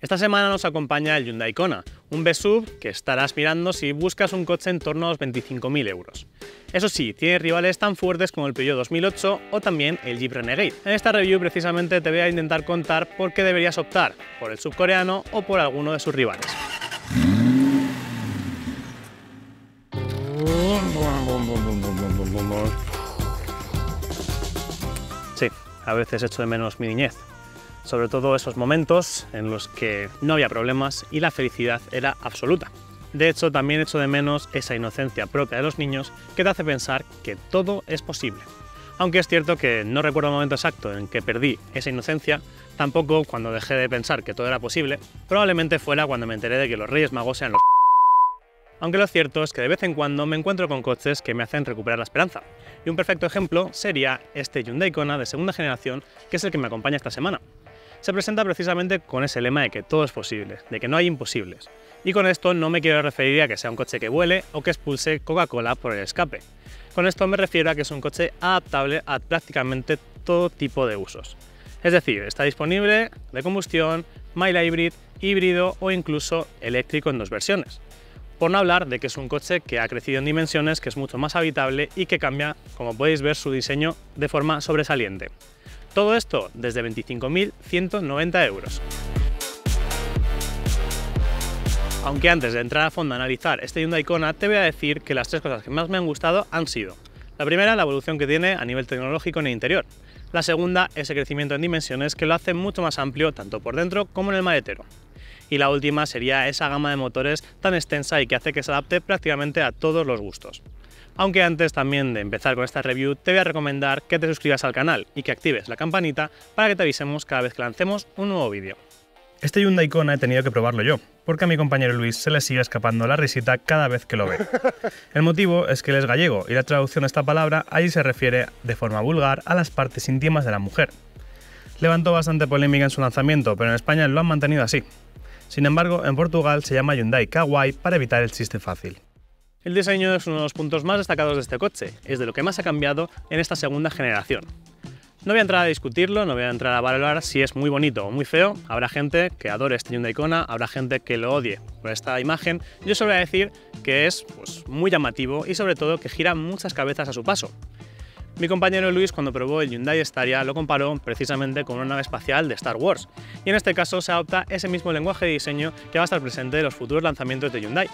Esta semana nos acompaña el Hyundai Kona, un B-Sub que estarás mirando si buscas un coche en torno a los 25.000 euros. Eso sí, tiene rivales tan fuertes como el Peugeot 2008 o también el Jeep Renegade. En esta review precisamente te voy a intentar contar por qué deberías optar por el subcoreano o por alguno de sus rivales. Sí, a veces echo de menos mi niñez. Sobre todo esos momentos en los que no había problemas y la felicidad era absoluta. De hecho, también echo de menos esa inocencia propia de los niños que te hace pensar que todo es posible. Aunque es cierto que no recuerdo el momento exacto en que perdí esa inocencia, tampoco cuando dejé de pensar que todo era posible, probablemente fuera cuando me enteré de que los Reyes Magos eran los... Aunque lo cierto es que de vez en cuando me encuentro con coches que me hacen recuperar la esperanza. Y un perfecto ejemplo sería este Hyundai Kona de segunda generación, que es el que me acompaña esta semana. Se presenta precisamente con ese lema de que todo es posible, de que no hay imposibles. Y con esto no me quiero referir a que sea un coche que vuele o que expulse Coca-Cola por el escape. Con esto me refiero a que es un coche adaptable a prácticamente todo tipo de usos. Es decir, está disponible de combustión, mild hybrid, híbrido o incluso eléctrico en dos versiones. Por no hablar de que es un coche que ha crecido en dimensiones, que es mucho más habitable y que cambia, como podéis ver, su diseño de forma sobresaliente. Todo esto desde 25.190 euros. Aunque antes de entrar a fondo a analizar este Hyundai Kona, te voy a decir que las tres cosas que más me han gustado han sido: la primera, la evolución que tiene a nivel tecnológico en el interior; la segunda, ese crecimiento en dimensiones que lo hace mucho más amplio tanto por dentro como en el maletero; y la última sería esa gama de motores tan extensa y que hace que se adapte prácticamente a todos los gustos. Aunque antes también de empezar con esta review te voy a recomendar que te suscribas al canal y que actives la campanita para que te avisemos cada vez que lancemos un nuevo vídeo. Este Hyundai Kona he tenido que probarlo yo, porque a mi compañero Luis se le sigue escapando la risita cada vez que lo ve. El motivo es que él es gallego y la traducción de esta palabra allí se refiere de forma vulgar a las partes íntimas de la mujer. Levantó bastante polémica en su lanzamiento, pero en España lo han mantenido así. Sin embargo, en Portugal se llama Hyundai Kawaii para evitar el chiste fácil. El diseño es uno de los puntos más destacados de este coche, es de lo que más ha cambiado en esta segunda generación. No voy a entrar a discutirlo, no voy a entrar a valorar si es muy bonito o muy feo. Habrá gente que adore este Hyundai Kona, habrá gente que lo odie por esta imagen. Yo solo voy a decir que es muy llamativo y sobre todo que gira muchas cabezas a su paso. Mi compañero Luis, cuando probó el Hyundai Staria, lo comparó precisamente con una nave espacial de Star Wars, y en este caso se adopta ese mismo lenguaje de diseño que va a estar presente en los futuros lanzamientos de Hyundai.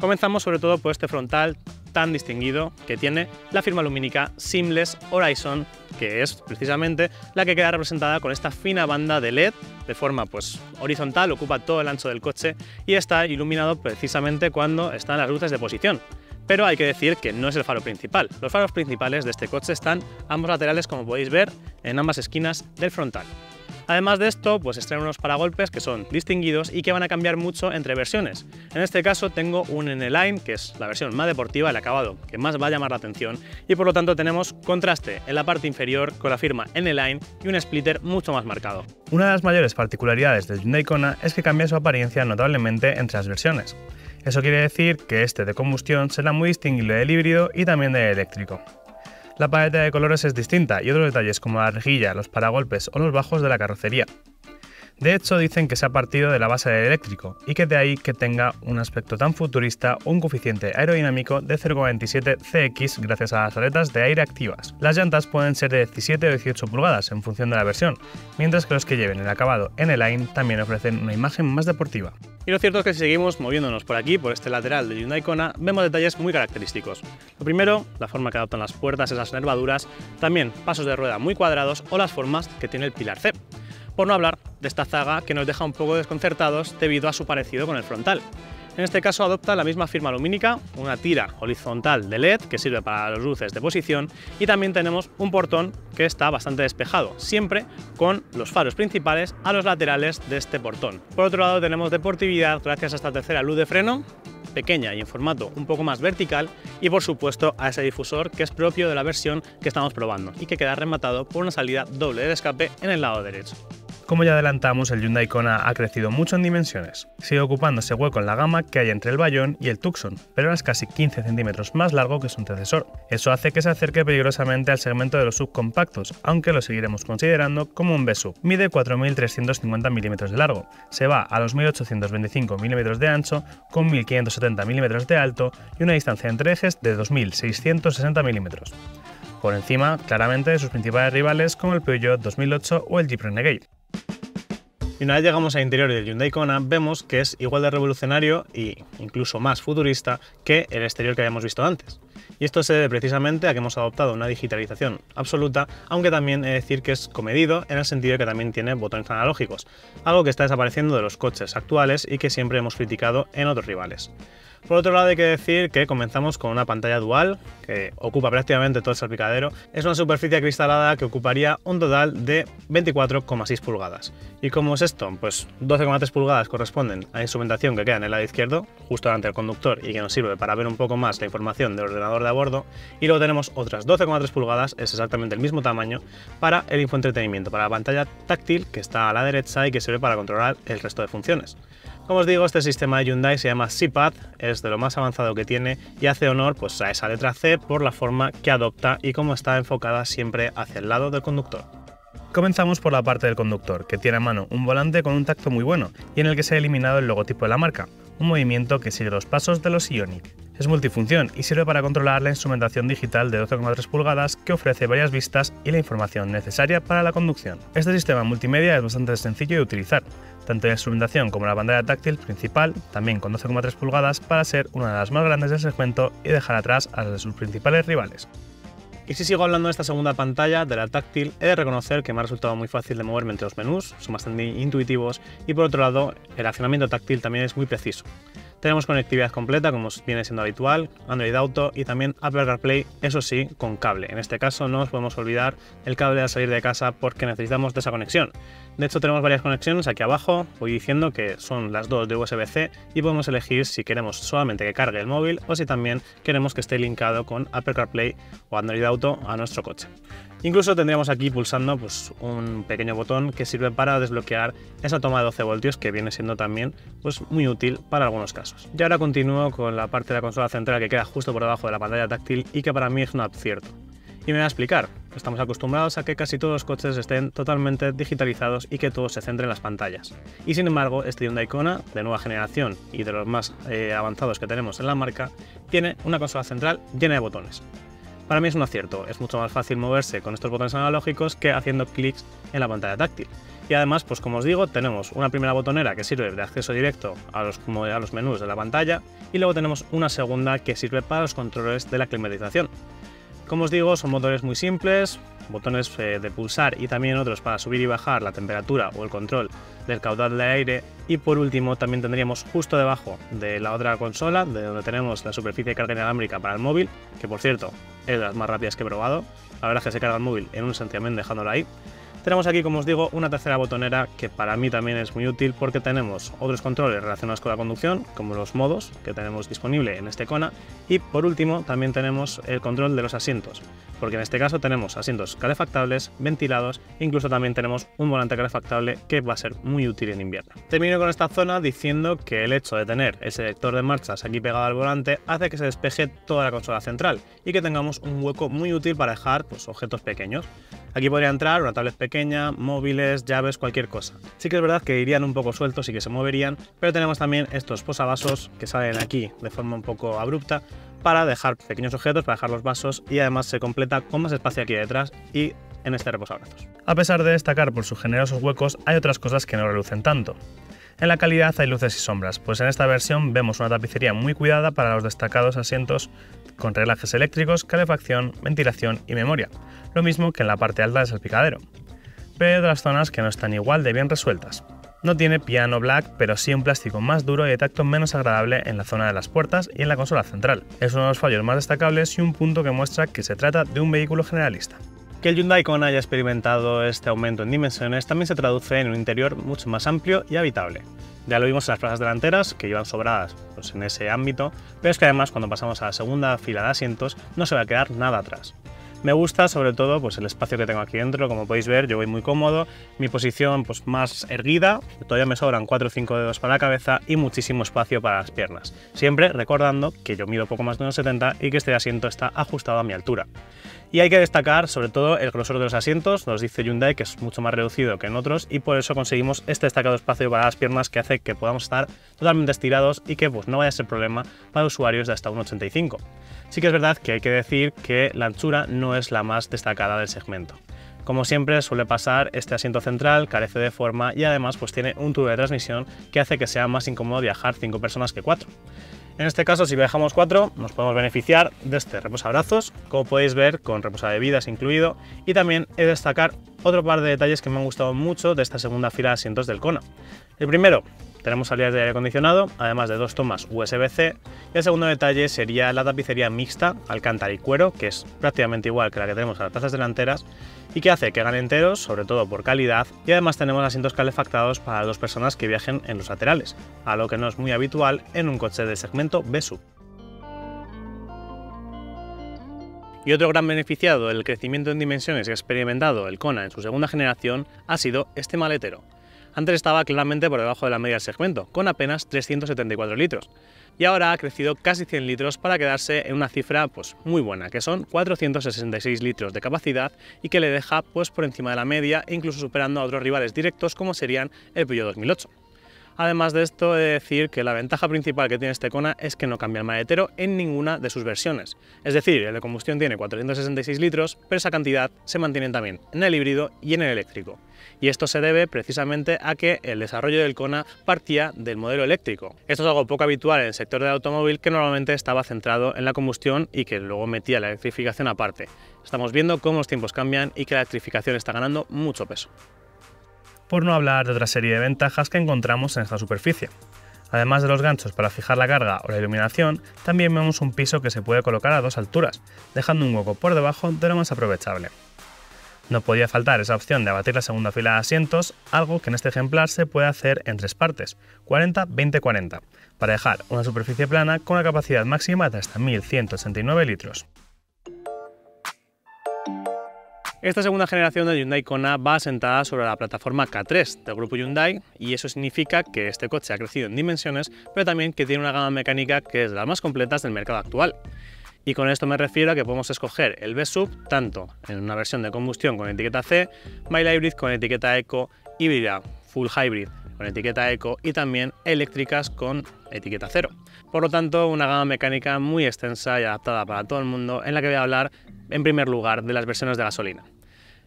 Comenzamos sobre todo por este frontal tan distinguido que tiene la firma lumínica Seamless Horizon, que es precisamente la que queda representada con esta fina banda de LED de forma horizontal, ocupa todo el ancho del coche y está iluminado precisamente cuando están las luces de posición. Pero hay que decir que no es el faro principal. Los faros principales de este coche están ambos laterales, como podéis ver, en ambas esquinas del frontal. Además de esto, extraen unos paragolpes que son distinguidos y que van a cambiar mucho entre versiones. En este caso tengo un N-Line, que es la versión más deportiva, el acabado que más va a llamar la atención, y por lo tanto tenemos contraste en la parte inferior con la firma N-Line y un splitter mucho más marcado. Una de las mayores particularidades del Hyundai Kona es que cambia su apariencia notablemente entre las versiones. Eso quiere decir que este de combustión será muy distinguible del híbrido y también del eléctrico. La paleta de colores es distinta y otros detalles como la rejilla, los paragolpes o los bajos de la carrocería. De hecho, dicen que se ha partido de la base del eléctrico y que de ahí que tenga un aspecto tan futurista o un coeficiente aerodinámico de 0,27 CX gracias a las aletas de aire activas. Las llantas pueden ser de 17 o 18 pulgadas en función de la versión, mientras que los que lleven el acabado N-Line también ofrecen una imagen más deportiva. Y lo cierto es que si seguimos moviéndonos por aquí, por este lateral de Hyundai Kona, vemos detalles muy característicos. Lo primero, la forma que adoptan las puertas, esas nervaduras, también pasos de rueda muy cuadrados o las formas que tiene el pilar C. Por no hablar de esta zaga que nos deja un poco desconcertados debido a su parecido con el frontal. En este caso adopta la misma firma lumínica, una tira horizontal de LED que sirve para las luces de posición y también tenemos un portón que está bastante despejado, siempre con los faros principales a los laterales de este portón. Por otro lado tenemos deportividad gracias a esta tercera luz de freno, pequeña y en formato un poco más vertical, y por supuesto a ese difusor que es propio de la versión que estamos probando y que queda rematado por una salida doble de escape en el lado derecho. Como ya adelantamos, el Hyundai Kona ha crecido mucho en dimensiones. Sigue ocupando ese hueco en la gama que hay entre el Bayon y el Tucson, pero ahora es casi 15 centímetros más largo que su antecesor. Eso hace que se acerque peligrosamente al segmento de los subcompactos, aunque lo seguiremos considerando como un B-Sub. Mide 4.350 mm de largo, se va a los 1.825 mm de ancho, con 1.570 mm de alto y una distancia entre ejes de 2.660 mm. Por encima, claramente, de sus principales rivales como el Peugeot 2008 o el Jeep Renegade. Y una vez llegamos al interior del Hyundai Kona, vemos que es igual de revolucionario e incluso más futurista que el exterior que habíamos visto antes. Y esto se debe precisamente a que hemos adoptado una digitalización absoluta, aunque también he de decir que es comedido en el sentido de que también tiene botones analógicos, algo que está desapareciendo de los coches actuales y que siempre hemos criticado en otros rivales. Por otro lado, hay que decir que comenzamos con una pantalla dual que ocupa prácticamente todo el salpicadero. Es una superficie acristalada que ocuparía un total de 24,6 pulgadas. ¿Y cómo es esto? Pues 12,3 pulgadas corresponden a la instrumentación que queda en el lado izquierdo, justo delante del conductor, y que nos sirve para ver un poco más la información del ordenador de a bordo. Y luego tenemos otras 12,3 pulgadas, es exactamente el mismo tamaño, para el infoentretenimiento, para la pantalla táctil que está a la derecha y que sirve para controlar el resto de funciones. Como os digo, este sistema de Hyundai se llama C-Pad, es de lo más avanzado que tiene y hace honor pues, a esa letra C por la forma que adopta y cómo está enfocada siempre hacia el lado del conductor. Comenzamos por la parte del conductor, que tiene a mano un volante con un tacto muy bueno y en el que se ha eliminado el logotipo de la marca, un movimiento que sigue los pasos de los Ioniq. Es multifunción y sirve para controlar la instrumentación digital de 12,3 pulgadas que ofrece varias vistas y la información necesaria para la conducción. Este sistema multimedia es bastante sencillo de utilizar, tanto la instrumentación como la pantalla táctil principal, también con 12,3 pulgadas para ser una de las más grandes del segmento y dejar atrás a las de sus principales rivales. Y si sigo hablando de esta segunda pantalla, de la táctil, he de reconocer que me ha resultado muy fácil de moverme entre los menús, son bastante intuitivos y por otro lado el accionamiento táctil también es muy preciso. Tenemos conectividad completa como viene siendo habitual, Android Auto y también Apple CarPlay, eso sí, con cable. En este caso no nos podemos olvidar el cable al salir de casa porque necesitamos de esa conexión. De hecho tenemos varias conexiones aquí abajo, voy diciendo que son las dos de USB-C y podemos elegir si queremos solamente que cargue el móvil o si también queremos que esté linkado con Apple CarPlay o Android Auto a nuestro coche. Incluso tendríamos aquí pulsando pues, un pequeño botón que sirve para desbloquear esa toma de 12 voltios que viene siendo también pues, muy útil para algunos casos. Y ahora continúo con la parte de la consola central que queda justo por debajo de la pantalla táctil y que para mí es un acierto. Y me voy a explicar. Estamos acostumbrados a que casi todos los coches estén totalmente digitalizados y que todo se centre en las pantallas. Y sin embargo, este Hyundai Kona, de nueva generación y de los más avanzados que tenemos en la marca, tiene una consola central llena de botones. Para mí es un acierto, es mucho más fácil moverse con estos botones analógicos que haciendo clics en la pantalla táctil. Y además, pues como os digo, tenemos una primera botonera que sirve de acceso directo a los menús de la pantalla y luego tenemos una segunda que sirve para los controles de la climatización. Como os digo, son botones muy simples, botones de pulsar y también otros para subir y bajar la temperatura o el control del caudal de aire. Y por último también tendríamos justo debajo de la otra consola, de donde tenemos la superficie de carga inalámbrica para el móvil, que por cierto es de las más rápidas que he probado, la verdad es que se carga el móvil en un santiamén dejándolo ahí. Tenemos aquí, como os digo, una tercera botonera que para mí también es muy útil porque tenemos otros controles relacionados con la conducción, como los modos que tenemos disponible en este Kona, y por último también tenemos el control de los asientos, porque en este caso tenemos asientos calefactables, ventilados e incluso también tenemos un volante calefactable que va a ser muy útil en invierno. Termino con esta zona diciendo que el hecho de tener el selector de marchas aquí pegado al volante hace que se despeje toda la consola central y que tengamos un hueco muy útil para dejar pues, objetos pequeños. Aquí podría entrar una tablet pequeña, móviles, llaves, cualquier cosa. Sí que es verdad que irían un poco sueltos y que se moverían, pero tenemos también estos posavasos que salen aquí de forma un poco abrupta para dejar pequeños objetos, para dejar los vasos y además se completa con más espacio aquí detrás y en este reposabrazos. A pesar de destacar por sus generosos huecos, hay otras cosas que no relucen tanto. En la calidad hay luces y sombras, pues en esta versión vemos una tapicería muy cuidada para los destacados asientos con relajes eléctricos, calefacción, ventilación y memoria, lo mismo que en la parte alta del salpicadero. Pero hay otras zonas que no están igual de bien resueltas. No tiene piano black, pero sí un plástico más duro y de tacto menos agradable en la zona de las puertas y en la consola central. Es uno de los fallos más destacables y un punto que muestra que se trata de un vehículo generalista. Que el Hyundai Kona haya experimentado este aumento en dimensiones también se traduce en un interior mucho más amplio y habitable. Ya lo vimos en las plazas delanteras, que iban sobradas pues, en ese ámbito, pero es que además cuando pasamos a la segunda fila de asientos no se va a quedar nada atrás. Me gusta sobre todo pues el espacio que tengo aquí dentro, como podéis ver yo voy muy cómodo, mi posición pues más erguida, todavía me sobran 4 o 5 dedos para la cabeza y muchísimo espacio para las piernas, siempre recordando que yo mido poco más de 1,70 y que este asiento está ajustado a mi altura. Y hay que destacar sobre todo el grosor de los asientos, nos dice Hyundai que es mucho más reducido que en otros y por eso conseguimos este destacado espacio para las piernas que hace que podamos estar totalmente estirados y que pues no vaya a ser problema para usuarios de hasta 1,85. Sí que es verdad que hay que decir que la anchura no es la más destacada del segmento. Como siempre suele pasar, este asiento central carece de forma y además pues tiene un tubo de transmisión que hace que sea más incómodo viajar 5 personas que 4. En este caso, si viajamos 4, nos podemos beneficiar de este reposabrazos, como podéis ver, con reposabebidas incluido, y también he de destacar otro par de detalles que me han gustado mucho de esta segunda fila de asientos del Kona. El primero, tenemos salidas de aire acondicionado, además de 2 tomas USB-C, y el segundo detalle sería la tapicería mixta, alcántara y cuero, que es prácticamente igual que la que tenemos en las plazas delanteras, y que hace que hagan enteros, sobre todo por calidad, y además tenemos asientos calefactados para 2 personas que viajen en los laterales, algo que no es muy habitual en un coche del segmento B-Sub. Y otro gran beneficiado del crecimiento en dimensiones que ha experimentado el Kona en su segunda generación ha sido este maletero. Antes estaba claramente por debajo de la media del segmento, con apenas 374 litros, y ahora ha crecido casi 100 litros para quedarse en una cifra pues muy buena, que son 466 litros de capacidad y que le deja pues por encima de la media e incluso superando a otros rivales directos como serían el Peugeot 2008. Además de esto, he de decir que la ventaja principal que tiene este Kona es que no cambia el maletero en ninguna de sus versiones. Es decir, el de combustión tiene 466 litros, pero esa cantidad se mantiene también en el híbrido y en el eléctrico. Y esto se debe precisamente a que el desarrollo del Kona partía del modelo eléctrico. Esto es algo poco habitual en el sector del automóvil, que normalmente estaba centrado en la combustión y que luego metía la electrificación aparte. Estamos viendo cómo los tiempos cambian y que la electrificación está ganando mucho peso. Por no hablar de otra serie de ventajas que encontramos en esta superficie. Además de los ganchos para fijar la carga o la iluminación, también vemos un piso que se puede colocar a 2 alturas, dejando un hueco por debajo de lo más aprovechable. No podía faltar esa opción de abatir la segunda fila de asientos, algo que en este ejemplar se puede hacer en 3 partes, 40-20-40, para dejar una superficie plana con una capacidad máxima de hasta 1189 litros. Esta segunda generación del Hyundai Kona va asentada sobre la plataforma K3 del grupo Hyundai y eso significa que este coche ha crecido en dimensiones, pero también que tiene una gama mecánica que es de las más completas del mercado actual. Y con esto me refiero a que podemos escoger el B-Sub tanto en una versión de combustión con etiqueta C, mild hybrid con etiqueta Eco, híbrida full hybrid con etiqueta Eco y también eléctricas con etiqueta 0. Por lo tanto, una gama mecánica muy extensa y adaptada para todo el mundo, en la que voy a hablar en primer lugar de las versiones de gasolina.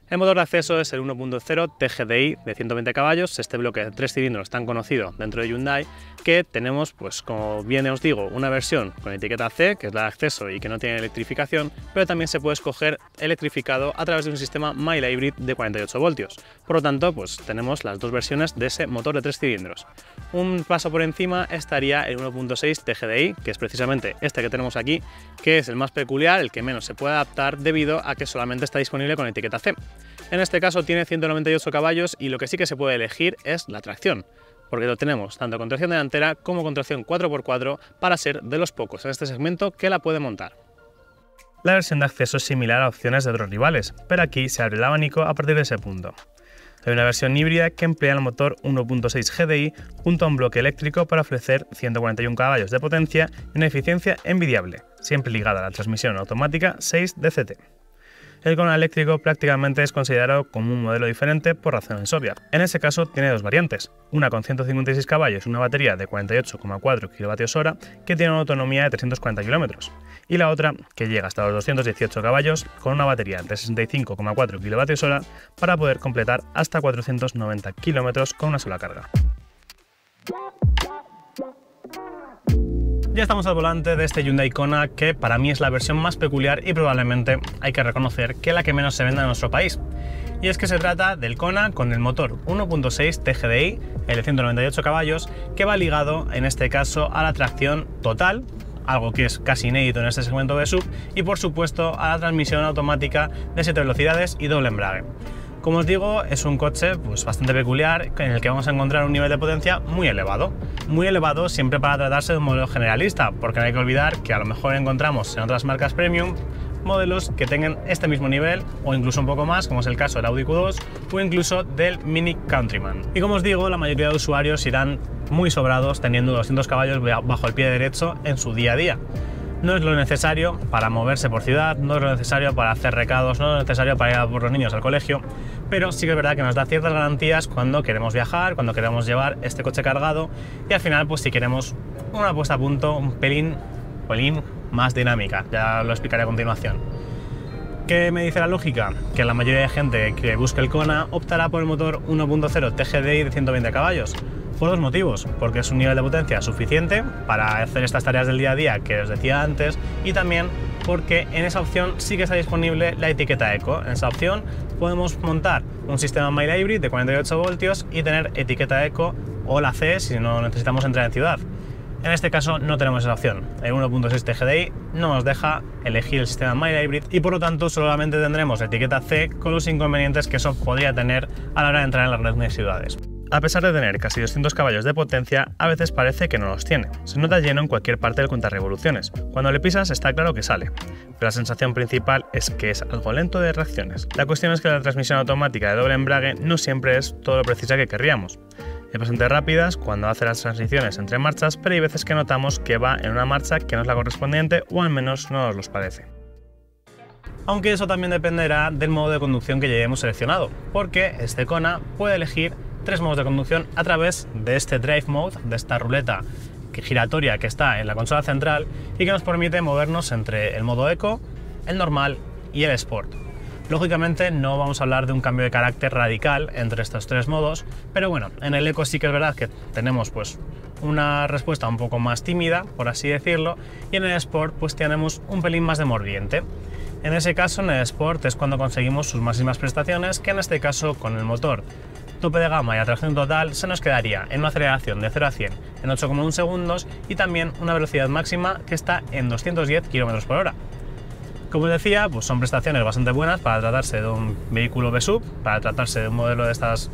El motor de acceso es el 1.0 TGDI de 120 caballos, este bloque de 3 cilindros tan conocido dentro de Hyundai, que tenemos, pues como bien os digo, una versión con etiqueta C, que es la de acceso y que no tiene electrificación, pero también se puede escoger electrificado a través de un sistema mild hybrid de 48 voltios. Por lo tanto, pues tenemos las 2 versiones de ese motor de 3 cilindros. Un paso por encima estaría el 1.6 TGDI, que es precisamente este que tenemos aquí, que es el más peculiar, el que menos se puede adaptar debido a que solamente está disponible con etiqueta C. En este caso tiene 198 caballos y lo que sí que se puede elegir es la tracción, porque lo tenemos tanto con tracción delantera como con tracción 4x4 para ser de los pocos en este segmento que la puede montar. La versión de acceso es similar a opciones de otros rivales, pero aquí se abre el abanico a partir de ese punto. Hay una versión híbrida que emplea el motor 1.6 GDI junto a un bloque eléctrico para ofrecer 141 caballos de potencia y una eficiencia envidiable, siempre ligada a la transmisión automática 6 DCT. El Kona eléctrico prácticamente es considerado como un modelo diferente por razones obvias. En ese caso tiene 2 variantes, una con 156 caballos y una batería de 48,4 kWh que tiene una autonomía de 340 km, y la otra que llega hasta los 218 caballos con una batería de 65,4 kWh para poder completar hasta 490 km con una sola carga. Ya estamos al volante de este Hyundai Kona, que para mí es la versión más peculiar y probablemente hay que reconocer que la que menos se vende en nuestro país. Y es que se trata del Kona con el motor 1.6 TGDI, el de 198 caballos, que va ligado en este caso a la tracción total, algo que es casi inédito en este segmento de SUV, y por supuesto a la transmisión automática de 7 velocidades y doble embrague. Como os digo, es un coche pues bastante peculiar en el que vamos a encontrar un nivel de potencia muy elevado siempre para tratarse de un modelo generalista, porque no hay que olvidar que a lo mejor encontramos en otras marcas premium modelos que tengan este mismo nivel o incluso un poco más, como es el caso del Audi Q2 o incluso del Mini Countryman. Y como os digo, la mayoría de usuarios irán muy sobrados teniendo 200 caballos bajo el pie derecho en su día a día. No es lo necesario para moverse por ciudad, no es lo necesario para hacer recados, no es lo necesario para ir a por los niños al colegio, pero sí que es verdad que nos da ciertas garantías cuando queremos viajar, cuando queremos llevar este coche cargado y al final pues si queremos una puesta a punto un pelín más dinámica, ya lo explicaré a continuación. ¿Qué me dice la lógica? Que la mayoría de gente que busque el Kona optará por el motor 1.0 TGDI de 120 caballos. Por dos motivos, porque es un nivel de potencia suficiente para hacer estas tareas del día a día que os decía antes y también porque en esa opción sí que está disponible la etiqueta Eco. En esa opción podemos montar un sistema mild hybrid de 48 voltios y tener etiqueta Eco o la C si no necesitamos entrar en ciudad. En este caso no tenemos esa opción, el 1.6 TGDI no nos deja elegir el sistema mild hybrid y por lo tanto solamente tendremos la etiqueta C con los inconvenientes que eso podría tener a la hora de entrar en las grandes ciudades. A pesar de tener casi 200 caballos de potencia, a veces parece que no los tiene. Se nota lleno en cualquier parte del contarrevoluciones. Cuando le pisas está claro que sale, pero la sensación principal es que es algo lento de reacciones. La cuestión es que la transmisión automática de doble embrague no siempre es todo lo precisa que querríamos. Es bastante rápidas cuando hace las transiciones entre marchas, pero hay veces que notamos que va en una marcha que no es la correspondiente o al menos no nos los parece. Aunque eso también dependerá del modo de conducción que llevemos seleccionado, porque este Kona puede elegir 3 modos de conducción a través de este Drive Mode, de esta ruleta giratoria que está en la consola central y que nos permite movernos entre el modo Eco, el normal y el Sport. Lógicamente no vamos a hablar de un cambio de carácter radical entre estos 3 modos, pero bueno, en el Eco sí que es verdad que tenemos pues una respuesta un poco más tímida, por así decirlo, y en el Sport pues tenemos un pelín más de mordiente. En ese caso, en el Sport es cuando conseguimos sus máximas prestaciones, que en este caso con el motor tope de gama y a tracción total se nos quedaría en una aceleración de 0 a 100 en 8,1 segundos y también una velocidad máxima que está en 210 km/h. Como os decía, pues son prestaciones bastante buenas para tratarse de un vehículo V-Sub, para tratarse de un modelo de estas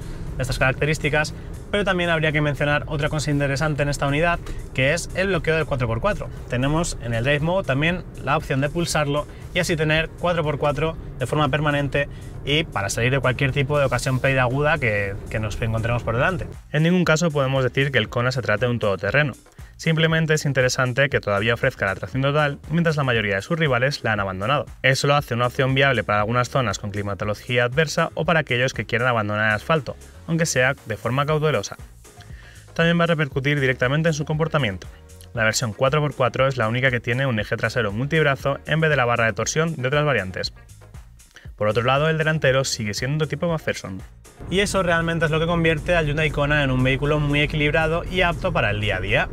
características, pero también habría que mencionar otra cosa interesante en esta unidad, que es el bloqueo del 4x4. Tenemos en el Drive Mode también la opción de pulsarlo y así tener 4x4 de forma permanente y para salir de cualquier tipo de ocasión peliaguda que nos encontremos por delante. En ningún caso podemos decir que el Kona se trate de un todoterreno. Simplemente es interesante que todavía ofrezca la tracción total mientras la mayoría de sus rivales la han abandonado. Eso lo hace una opción viable para algunas zonas con climatología adversa o para aquellos que quieran abandonar el asfalto, aunque sea de forma cautelosa. También va a repercutir directamente en su comportamiento. La versión 4x4 es la única que tiene un eje trasero multibrazo en vez de la barra de torsión de otras variantes. Por otro lado, el delantero sigue siendo de tipo McPherson. Y eso realmente es lo que convierte al Hyundai Kona en un vehículo muy equilibrado y apto para el día a día.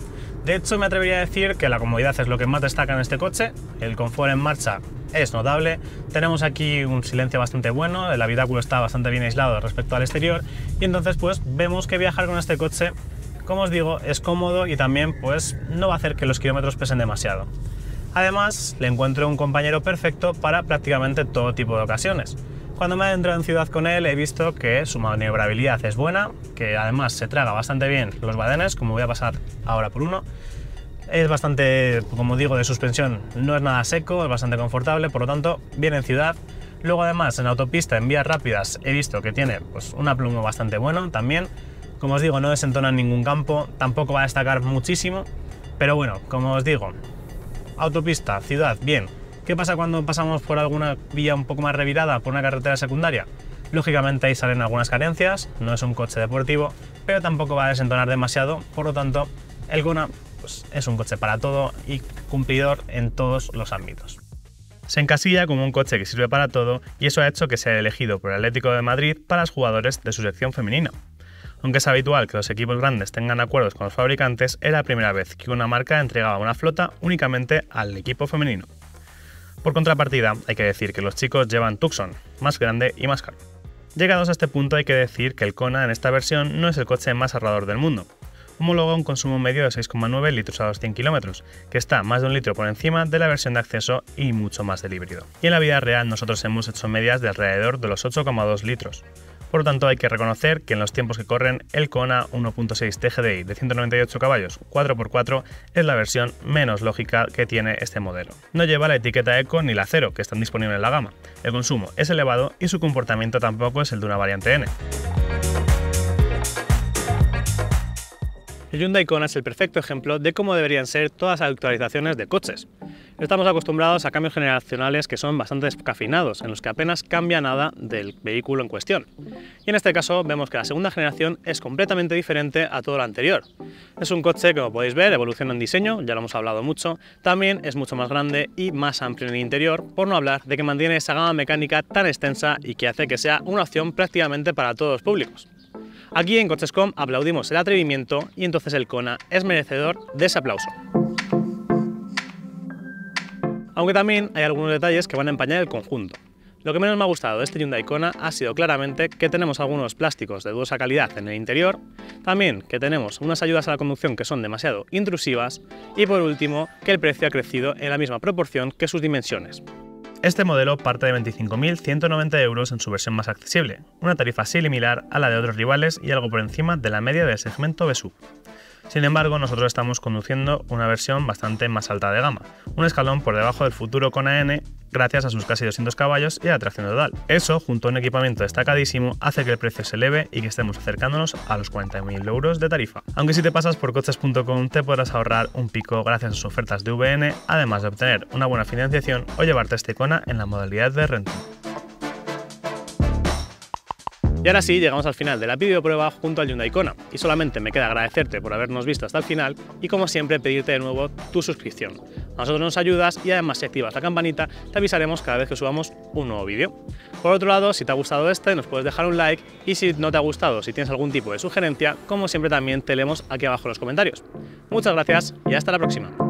De hecho, me atrevería a decir que la comodidad es lo que más destaca en este coche, el confort en marcha es notable, tenemos aquí un silencio bastante bueno, el habitáculo está bastante bien aislado respecto al exterior y entonces pues vemos que viajar con este coche, como os digo, es cómodo y también pues no va a hacer que los kilómetros pesen demasiado. Además, le encuentro un compañero perfecto para prácticamente todo tipo de ocasiones. Cuando me he adentrado en ciudad con él he visto que su maniobrabilidad es buena, que además se traga bastante bien los badenes, como voy a pasar ahora por uno. Es bastante, como digo, de suspensión, no es nada seco, es bastante confortable, por lo tanto, bien en ciudad. Luego además en autopista, en vías rápidas, he visto que tiene pues, un aplomo bastante bueno también. Como os digo, no desentona en ningún campo, tampoco va a destacar muchísimo, pero bueno, como os digo, autopista, ciudad, bien. ¿Qué pasa cuando pasamos por alguna vía un poco más revirada, por una carretera secundaria? Lógicamente ahí salen algunas carencias, no es un coche deportivo, pero tampoco va a desentonar demasiado, por lo tanto el Kona pues, es un coche para todo y cumplidor en todos los ámbitos. Se encasilla como un coche que sirve para todo y eso ha hecho que sea elegido por el Atlético de Madrid para los jugadores de su sección femenina. Aunque es habitual que los equipos grandes tengan acuerdos con los fabricantes, era la primera vez que una marca entregaba una flota únicamente al equipo femenino. Por contrapartida, hay que decir que los chicos llevan Tucson, más grande y más caro. Llegados a este punto hay que decir que el Kona en esta versión no es el coche más ahorrador del mundo. Homologa un consumo medio de 6,9 litros a los 100 km, que está más de un litro por encima de la versión de acceso y mucho más del híbrido. Y en la vida real nosotros hemos hecho medias de alrededor de los 8,2 litros. Por lo tanto, hay que reconocer que en los tiempos que corren, el Kona 1.6 TGDI de 198 caballos 4x4 es la versión menos lógica que tiene este modelo. No lleva la etiqueta Eco ni la Cero, que están disponibles en la gama. El consumo es elevado y su comportamiento tampoco es el de una variante N. El Hyundai Kona es el perfecto ejemplo de cómo deberían ser todas las actualizaciones de coches. Estamos acostumbrados a cambios generacionales que son bastante descafeinados, en los que apenas cambia nada del vehículo en cuestión. Y en este caso vemos que la segunda generación es completamente diferente a todo lo anterior. Es un coche que, como podéis ver, evoluciona en diseño, ya lo hemos hablado mucho, también es mucho más grande y más amplio en el interior, por no hablar de que mantiene esa gama mecánica tan extensa y que hace que sea una opción prácticamente para todos los públicos. Aquí en Coches.com aplaudimos el atrevimiento y entonces el Kona es merecedor de ese aplauso. Aunque también hay algunos detalles que van a empañar el conjunto. Lo que menos me ha gustado de este Hyundai Kona ha sido claramente que tenemos algunos plásticos de dudosa calidad en el interior, también que tenemos unas ayudas a la conducción que son demasiado intrusivas y por último que el precio ha crecido en la misma proporción que sus dimensiones. Este modelo parte de 25.190 € en su versión más accesible, una tarifa similar a la de otros rivales y algo por encima de la media del segmento B-Sub. Sin embargo, nosotros estamos conduciendo una versión bastante más alta de gama, un escalón por debajo del futuro Kona N gracias a sus casi 200 caballos y a la tracción total. Eso, junto a un equipamiento destacadísimo, hace que el precio se eleve y que estemos acercándonos a los 40.000 € de tarifa. Aunque si te pasas por Coches.com te podrás ahorrar un pico gracias a sus ofertas de VN, además de obtener una buena financiación o llevarte este Kona en la modalidad de renting. Y ahora sí, llegamos al final de la videoprueba junto al Hyundai Kona, y solamente me queda agradecerte por habernos visto hasta el final y como siempre pedirte de nuevo tu suscripción. A nosotros nos ayudas y además si activas la campanita te avisaremos cada vez que subamos un nuevo vídeo. Por otro lado, si te ha gustado este nos puedes dejar un like y si no te ha gustado, si tienes algún tipo de sugerencia, como siempre también te leemos aquí abajo en los comentarios. Muchas gracias y hasta la próxima.